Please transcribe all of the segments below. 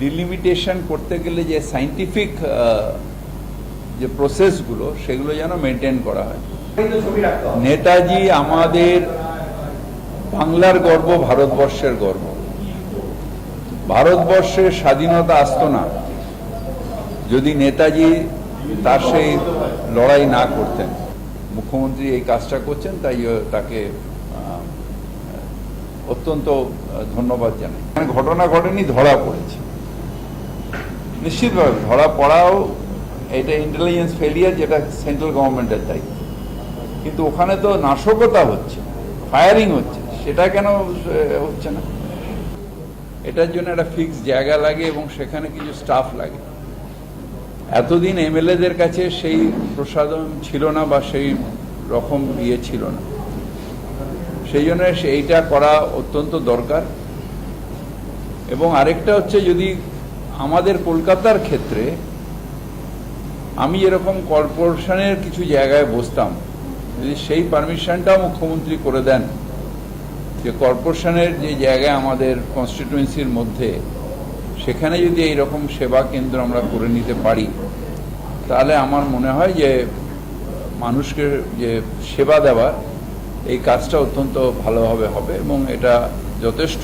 Delimitation করতে গেলে যে সায়েন্টিফিক যে প্রসেসগুলো সেগুলো যেন মেনটেন করা হয়। নেতাজি আমাদের বাংলার গর্ব, ভারতবর্ষের গর্ব। ভারতবর্ষের স্বাধীনতা আসতো না যদি নেতাজি তার সেই লড়াই না করতেন। মুখ্যমন্ত্রী এই কাজটা করছেন, তাই তাকে অত্যন্ত ধন্যবাদ জানাই। ঘটনা ঘটেনি, ধরা পড়েছে, নিশ্চিতভাবে ধরা পড়াও এটা ইন্টেলিজেন্স ফেলিয়ার, যেটা সেন্ট্রাল গভর্নমেন্টের দায়িত্ব। কিন্তু ওখানে তো নাশকতা হচ্ছে, ফায়ারিং হচ্ছে, সেটা কেন হচ্ছে না? এটার জন্য একটা ফিক্সড জায়গা লাগে এবং সেখানে কিছু স্টাফ লাগে। এতদিন এমএলএদের কাছে সেই প্রসাধন ছিল না বা সেই রকম ছিল না, সেই জন্য এইটা করা অত্যন্ত দরকার। এবং আরেকটা হচ্ছে, যদি আমাদের কলকাতার ক্ষেত্রে আমি যেরকম কর্পোরেশনের কিছু জায়গায় বসতাম, যদি সেই পারমিশনটাও মুখ্যমন্ত্রী করে দেন যে কর্পোরেশনের যে জায়গায় আমাদের কনস্টিটিউয়েন্সির মধ্যে সেখানে যদি এইরকম সেবা কেন্দ্র আমরা করে নিতে পারি, তাহলে আমার মনে হয় যে মানুষকে যে সেবা দেওয়ার এই কাজটা অত্যন্ত ভালোভাবে হবে। এবং এটা যথেষ্ট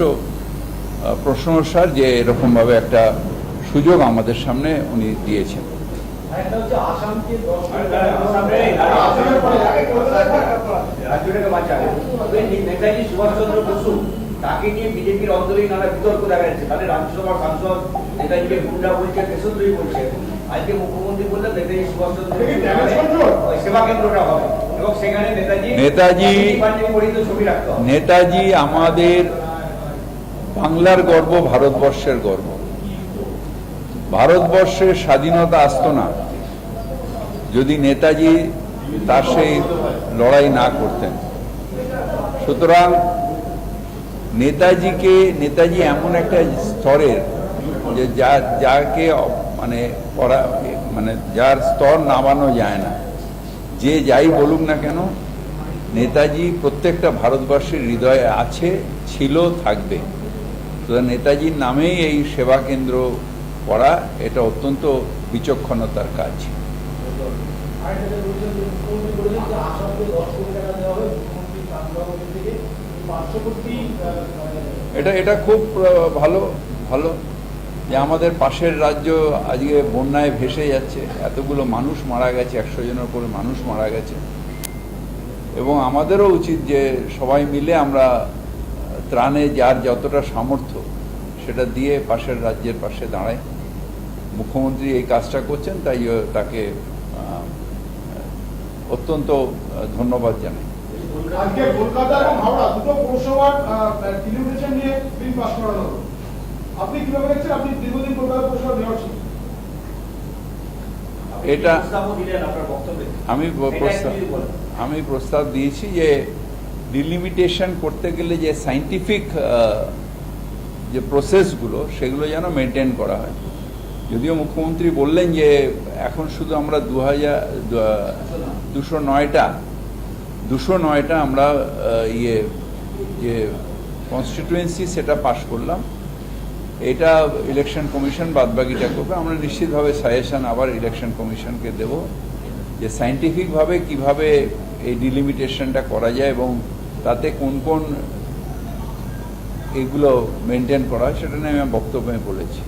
প্রশংসার যে এরকমভাবে একটা সুযোগ আমাদের সামনে উনি দিয়েছেন। নেতাজি সুভাষচন্দ্র বসু তাকে নিয়ে বিজেপির অন্তরেই নানা বিতর্ক দেখা যাচ্ছে। তাহলে রাজ্যসভার সাংসদ নেতাজিকে গুন্ডা বলছে, দেশদ্রোহী বলছে। আজকে মুখ্যমন্ত্রী বললেন নেতাজি সুভাষচন্দ্র সেবা কেন্দ্রটা হবে এবং সেখানে নেতাজি আমাদের বাংলার গর্ব, ভারতবর্ষের গর্ব। ভারতবর্ষের স্বাধীনতা আসতো না যদি নেতাজি তার সেই লড়াই না করতেন। সুতরাং নেতাজি এমন একটা স্তরের যে যাকে মানে যার স্তর নামানো যায় না, যে যাই বলুক না কেন, নেতাজি প্রত্যেকটা ভারতবর্ষের হৃদয়ে আছে, ছিল, থাকবে। সুতরাং নেতাজির নামেই এই সেবা কেন্দ্র করা এটা অত্যন্ত বিচক্ষণতার কাজ। এটা খুব ভালো যে আমাদের পাশের রাজ্য আজকে বন্যায় ভেসে যাচ্ছে, এতগুলো মানুষ মারা গেছে, 100 জনের উপরে মানুষ মারা গেছে। এবং আমাদেরও উচিত যে সবাই মিলে আমরা ত্রাণে যার যতটা সামর্থ্য সেটা দিয়ে পাশের রাজ্যের পাশে দাঁড়াই। মুখ্যমন্ত্রী এই কাজটা করছেন, তাই তাকে অত্যন্ত ধন্যবাদ জানাই। আজকে কলকাতা এবং হাওড়া দুটো পৌরসভার ডিলিমিটেশন নিয়ে বিল পাস করানো হলো। আপনি কিভাবে দেখছেন? আপনি দীর্ঘদিন কলকাতা পৌরসভার মেয়র ছিলেন। এটা আমি প্রস্তাব দিয়েছি যে ডিলিমিটেশন করতে গেলে যে সায়েন্টিফিক যে প্রসেসগুলো সেগুলো যেন মেনটেন করা হয়। যদিও মুখ্যমন্ত্রী বললেন যে এখন শুধু আমরা 209টা আমরা যে কনস্টিটিউয়েন্সি সেটা পাশ করলাম, এটা ইলেকশন কমিশন বাদবাকিটা করবে। আমরা নিশ্চিতভাবে সাজেশন আবার ইলেকশন কমিশনকে দেব যে সায়েন্টিফিকভাবে কিভাবে এই ডিলিমিটেশনটা করা যায় এবং তাতে কোন কোন এগুলো মেনটেন করা হয় সেটা নিয়ে আমি বক্তব্যে বলেছি।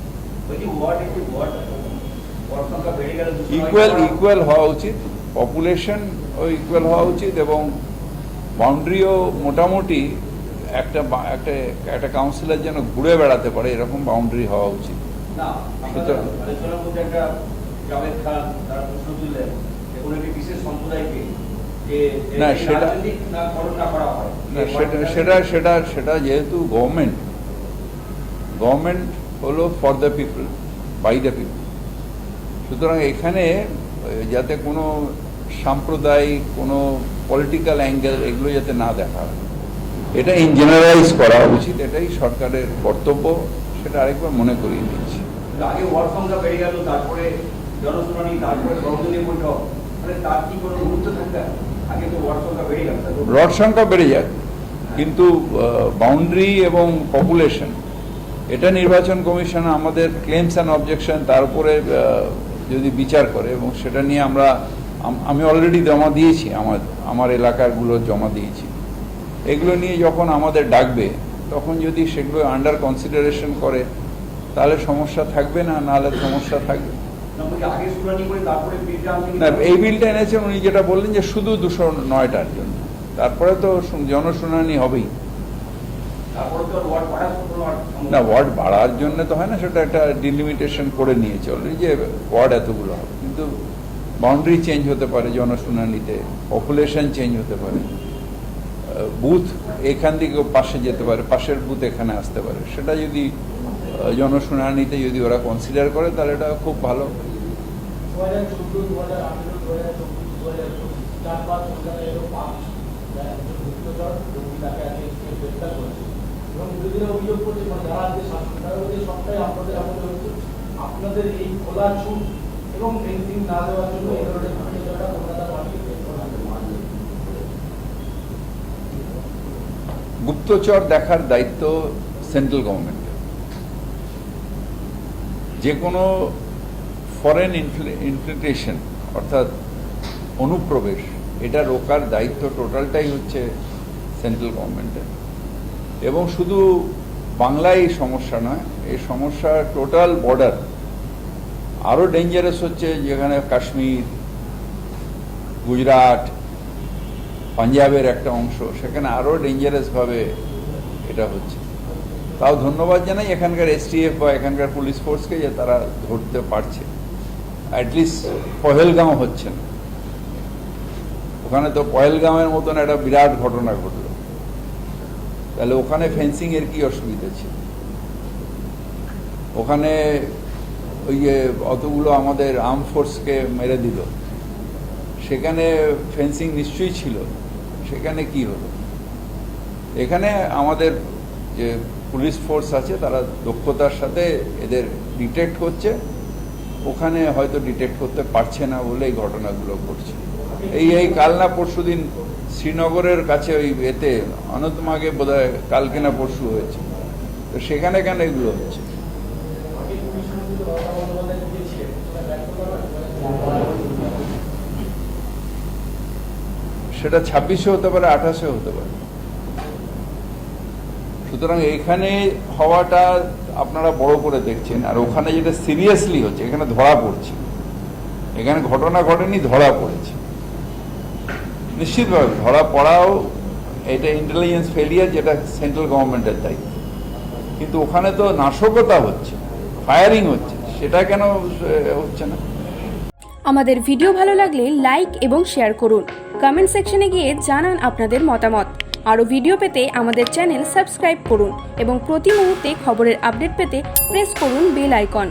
ইকুয়াল হওয়া উচিত, পপুলেশন ইকুয়াল হওয়া উচিত এবং বাউন্ডারিও মোটামুটি একটা কাউন্সিলর যেন ঘুরে বেড়াতে পারে এরকম বাউন্ডারি হওয়া উচিত। না সেটা যেহেতু গভর্নমেন্ট হলো for the people, by the people, সুতরাং এখানে যাতে কোনো সাম্প্রদায়িক কোনো পলিটিক্যাল অ্যাঙ্গেল এগুলো যাতে না দেখা হয়, এটা ইন জেনারেলাইজ করা উচিত। এটাই সরকারের কর্তব্য, সেটা আরেকবার মনে করিয়ে দিচ্ছি। আগে ওয়ার্ড সংখ্যা বেড়ে গেল, তারপরে জনশুনানি, তারপরে বহুদিনের বৈঠক, তার কি কোনো গুরুত্ব থাকবে? আগে তো ওয়ার্ড সংখ্যা বেড়ে গেল, রড সংখ্যা বেড়ে যাক, কিন্তু বাউন্ডারি এবং পপুলেশন এটা নির্বাচন কমিশন আমাদের ক্লেমস অ্যান্ড অবজেকশন তার উপরে যদি বিচার করে, এবং সেটা নিয়ে আমি অলরেডি জমা দিয়েছি, আমার এলাকাগুলো জমা দিয়েছি। এগুলো নিয়ে যখন আমাদের ডাকবে তখন যদি সেগুলো আন্ডার কনসিডারেশন করে তাহলে সমস্যা থাকবে না, নাহলে সমস্যা থাকবে না। এই বিলটা এনেছেন উনি যেটা বললেন যে শুধু 209টার জন্য, তারপরে তো জনশুনানি হবেই না। ওয়ার্ড বাড়ার জন্য তো হয় না, সেটা একটা ডিলিমিটেশন করে নিয়েছে অলরেডি যে ওয়ার্ড এতগুলো হবে, কিন্তু বাউন্ডারি চেঞ্জ হতে পারে জনশুনানিতে, পপুলেশন চেঞ্জ হতে পারে, বুথ এখান থেকে পাশে যেতে পারে, পাশের বুথ এখানে আসতে পারে। সেটা যদি জনশুনানিতে যদি ওরা কনসিডার করে তাহলে এটা খুব ভালো। আপনাদের এই খোলা ছুট এবং ফেন্সিং না দেওয়ার জন্য এই ধরনের গুপ্তচর দেখার দায়িত্ব সেন্ট্রাল গভর্নমেন্টের। যে কোনো ফরেন ইনফিল্ট্রেশন অর্থাৎ অনুপ্রবেশ, এটা রোকার দায়িত্ব টোটালটাই হচ্ছে সেন্ট্রাল গভর্নমেন্টের। এবং শুধু বাংলায় এই সমস্যা নয়, এই সমস্যা টোটাল বর্ডার। আরও ডেঞ্জারাস হচ্ছে যেখানে কাশ্মীর, গুজরাট, পাঞ্জাবের একটা অংশ, সেখানে আরও ডেঞ্জারাসভাবে এটা হচ্ছে। তাও ধন্যবাদ জানাই এখানকার এসটিএফ বা এখানকার পুলিশ ফোর্সকে যে তারা ধরতে পারছে। অ্যাটলিস্ট পহেলগাঁও হচ্ছে না। ওখানে তো পহেলগাঁওয়ের মতন একটা বিরাট ঘটনা ঘটলো, তাহলে ওখানে ফেন্সিং এর কি অসুবিধা ছিল? ওখানে ওই যে অতগুলো আমাদের আর্ম ফোর্সকে মেরে দিল, সেখানে ফেন্সিং নিশ্চয়ই ছিল, সেখানে কি হলো? এখানে আমাদের যে পুলিশ ফোর্স আছে তারা দক্ষতার সাথে এদের ডিটেক্ট করছে, ওখানে হয়তো ডিটেক্ট করতে পারছে না বলে এই ঘটনাগুলো ঘটছে। এই কাল না পরশু দিন শ্রীনগরের কাছে ওই এতে অনন্তমাগে বোধহয় কালকে না পরশু হয়েছে, তো সেখানে কেন এগুলো হচ্ছে? সেটা 26-এ হতে পারে, 28-এ হতে পারে। সুতরাং এখানে হওয়াটা আপনারা বড় করে দেখছেন, আর ওখানে যেটা সিরিয়াসলি হচ্ছে, এখানে ধরা পড়ছে। এখানে ঘটনা ঘটেনি, ধরা পড়েছে। নিশ্চিতভাবে ধরা পড়াও এটা ইন্টেলিজেন্স ফেলিয়ার, যেটা সেন্ট্রাল গভর্নমেন্টের দায়িত্ব। কিন্তু ওখানে তো নাশকতা হচ্ছে, ফায়ারিং হচ্ছে, সেটা কেন হচ্ছে না? আমাদের ভিডিও ভালো লাগলে লাইক এবং শেয়ার করুন। কমেন্ট সেকশনে গিয়ে জানান আপনাদের মতামত। আরও ভিডিও পেতে আমাদের চ্যানেল সাবস্ক্রাইব করুন এবং প্রতি মুহূর্তে খবরের আপডেট পেতে প্রেস করুন বেল আইকন।